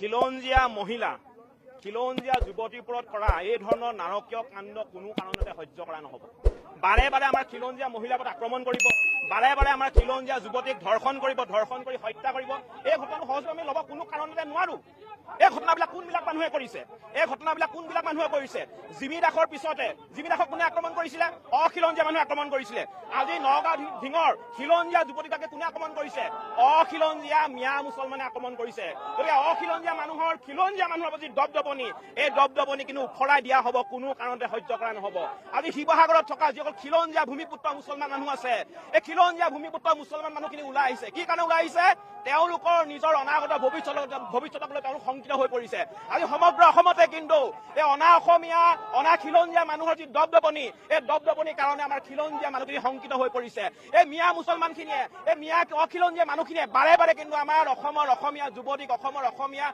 খিলঞ্জীয়া মহিলা খিলঞ্জীয়া যুৱতীৰ ওপৰত কৰা এই ধৰণৰ নাৰকীয় কাণ্ড কোনো কাৰণতে সহ্য কৰা নহ'ব। বাৰে বাৰে আমাৰ খিলঞ্জীয়া মহিলাৰ ওপৰত আক্ৰমণ কৰিব, বাৰে বাৰে আমাৰ খিলঞ্জীয়া যুৱতীক ধৰ্ষণ কৰিব, ধৰ্ষণ কৰি হত্যা কৰিব। এই ঘটনাটো সহজে আমি ল'ব কোনো কাৰণতে নোৱাৰো। এই ঘটনাবিলাক কোনবিলাক মানুহে কৰিছে? এই ঘটনাবিলাক কোনবিলাক মানুহে কৰিছে? জিমি দাসৰ পিছতে জিমি দাসক কোনে আক্ৰমণ কৰিছিলে? অখিলঞ্জীয়া মানুহে আক্ৰমণ কৰিছিলে। আজি নগাঁও ঢিঙৰ খিলঞ্জীয়া যুৱতীকে কোনে আক্ৰমণ কৰিছে? অখিলঞ্জীয়া মিয়া মুছলমানে আক্ৰমণ কৰিছে। গতিকে অখিলঞ্জীয়া খিলঞ্জীয়া মানুহৰ প্ৰতি দপদপনি, এই দপদপনি কিন্তু উফৰাই দিয়া হ'ব, কোনো কাৰণতে সহ্য কৰা নহ'ব। আজি শিৱসাগৰত থকা যিসকল খিলঞ্জীয়া ভূমিপুত্ৰ মুছলমান মানুহ আছে, এই খিলঞ্জীয়া ভূমিপুত্ৰ মুছলমান মানুহখিনি ওলাই আহিছে। কি কাৰণে ওলাই আহিছে? তেওঁলোকৰ নিজৰ অনাগত ভৱিষ্যতক লৈ তেওঁলোক শংকিত হৈ পৰিছে। আজি সমগ্ৰ অসমতে কিন্তু এই অনা অসমীয়া অনা খিলঞ্জীয়া মানুহৰ যি দপদপনি, এই দপদপনিৰ কাৰণে আমাৰ খিলঞ্জীয়া মানুহখিনি শংকিত হৈ পৰিছে। এই মিয়া মুছলমানখিনিয়ে, এই মিয়া অখিলঞ্জীয়া মানুহখিনিয়ে বাৰে বাৰে কিন্তু আমাৰ অসমৰ অসমীয়া যুৱতীক, অসমৰ অসমীয়া